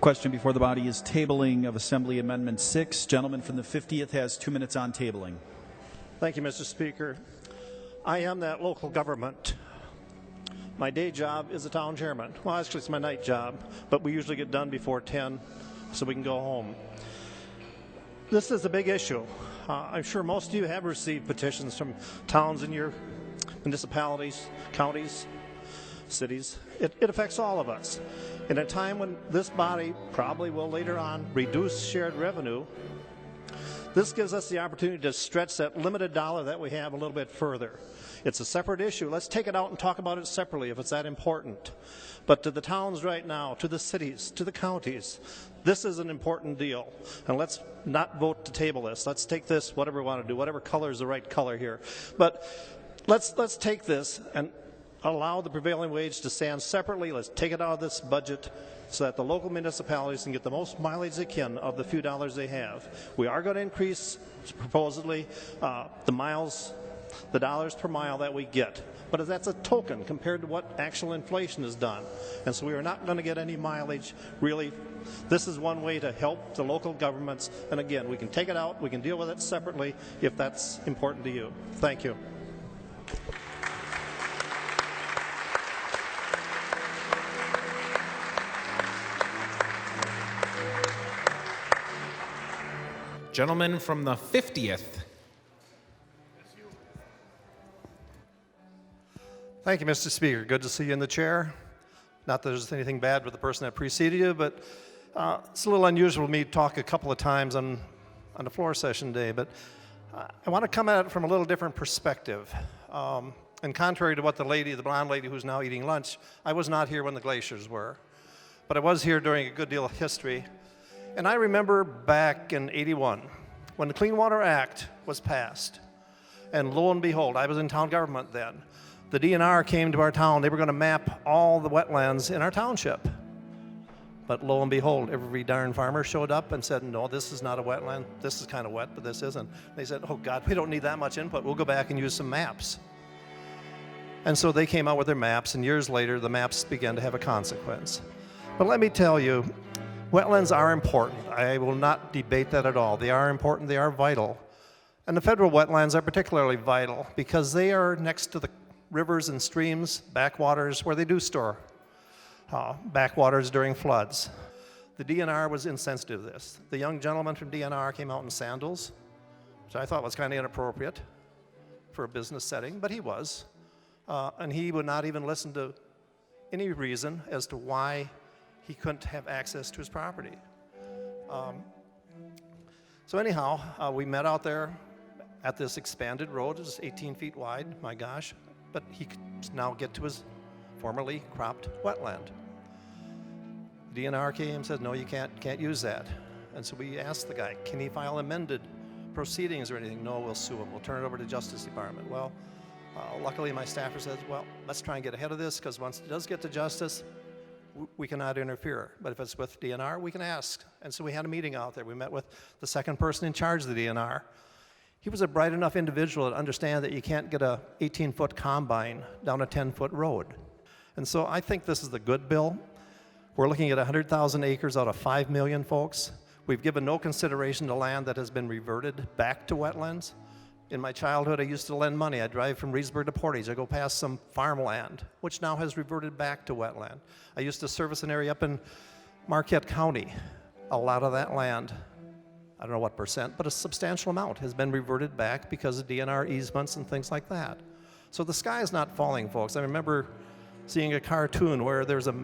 question before the body is tabling of Assembly Amendment 6. Gentleman from the 50th has 2 minutes on tabling. Thank you, Mr. Speaker. I am that local government. My day job is a town chairman. Well, actually, it's my night job, but we usually get done before 10 so we can go home. This is a big issue. I'm sure most of you have received petitions from towns in your municipalities, counties, cities. It affects all of us. In a time when this body probably will later on reduce shared revenue, this gives us the opportunity to stretch that limited dollar that we have a little bit further. It's a separate issue. Let's take it out and talk about it separately if it's that important. But to the towns right now, to the cities, to the counties, this is an important deal. And let's not vote to table this. Let's take this, whatever we want to do, whatever color is the right color here. But let's take this and allow the prevailing wage to stand separately. Let's take it out of this budget so that the local municipalities can get the most mileage they can of the few dollars they have. We are going to increase, supposedly, the dollars per mile that we get. But that's a token compared to what actual inflation has done. And so we are not going to get any mileage, really. This is one way to help the local governments. And again, we can take it out, we can deal with it separately if that's important to you. Thank you. Gentleman from the 50th. Thank you, Mr. Speaker. Good to see you in the chair. Not that there's anything bad with the person that preceded you, but it's a little unusual for me to talk a couple of times on a floor session day, but I want to come at it from a little different perspective. And contrary to what the blonde lady who's now eating lunch, I was not here when the glaciers were, but I was here during a good deal of history. And I remember back in '81 when the Clean Water Act was passed, and lo and behold, I was in town government then. The DNR came to our town. They were going to map all the wetlands in our township. But lo and behold, every darn farmer showed up and said, no, this is not a wetland. This is kind of wet, but this isn't. They said, oh God, we don't need that much input. We'll go back and use some maps. And so they came out with their maps, and years later, the maps began to have a consequence. But let me tell you, wetlands are important. I will not debate that at all. They are important. They are vital. And the federal wetlands are particularly vital because they are next to the rivers and streams, backwaters, where they do store backwaters during floods. The DNR was insensitive to this. The young gentleman from DNR came out in sandals, which I thought was kind of inappropriate for a business setting, but he was. And he would not even listen to any reason as to why he couldn't have access to his property. So anyhow, we met out there at this expanded road. It was 18 feet wide, my gosh. But he could now get to his formerly cropped wetland. DNR came and said, no, you can't use that. And so we asked the guy, can he file amended proceedings or anything? No, we'll sue him. We'll turn it over to the Justice Department. Well, luckily my staffer says, well, let's try and get ahead of this, because once it does get to justice, we cannot interfere. But if it's with DNR, we can ask. And so we had a meeting out there. We met with the second person in charge of the DNR. He was a bright enough individual to understand that you can't get a 18-foot combine down a 10-foot road. And so I think this is the good bill. We're looking at 100,000 acres out of 5 million folks. We've given no consideration to land that has been reverted back to wetlands. In my childhood, I used to lend money. I'd drive from Reedsburg to Portage. I'd go past some farmland, which now has reverted back to wetland. I used to service an area up in Marquette County. A lot of that land, I don't know what percent, but a substantial amount has been reverted back because of DNR easements and things like that. So the sky is not falling, folks. I remember seeing a cartoon where there's a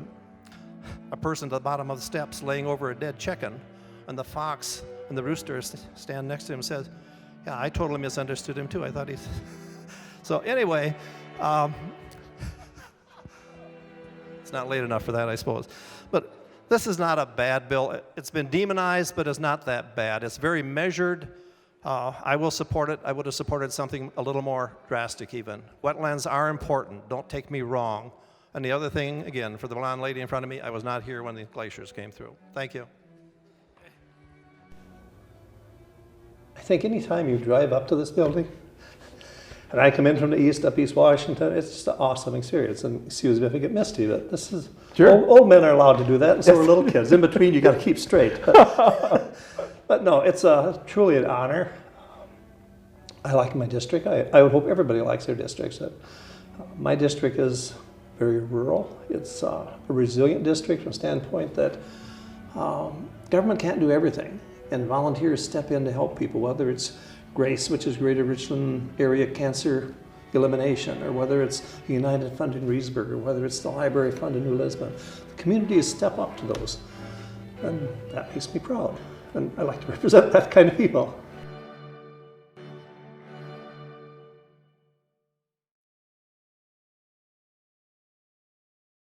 person at the bottom of the steps laying over a dead chicken, and the fox and the rooster stand next to him and says, yeah, I totally misunderstood him too. I thought he's... So anyway, it's not late enough for that, I suppose. But this is not a bad bill. It's been demonized, but it's not that bad. It's very measured. I will support it. I would have supported something a little more drastic even. Wetlands are important. Don't take me wrong. And the other thing, again, for the blonde lady in front of me, I was not here when the glaciers came through. Thank you. I think anytime you drive up to this building, And I come in from the east, up East Washington. It's just an awesome experience. And excuse me if I get misty, but this is old men are allowed to do that, and so are little kids. In between, you got to keep straight. But no, it's truly an honor. I like my district. I would hope everybody likes their districts. My district is very rural. It's a resilient district from the standpoint that government can't do everything, and volunteers step in to help people, whether it's GRACE, which is Greater Richland Area Cancer Elimination, or whether it's the United Fund in Reedsburg, or whether it's the Library Fund in New Lisbon. The communities step up to those, and that makes me proud. And I like to represent that kind of people.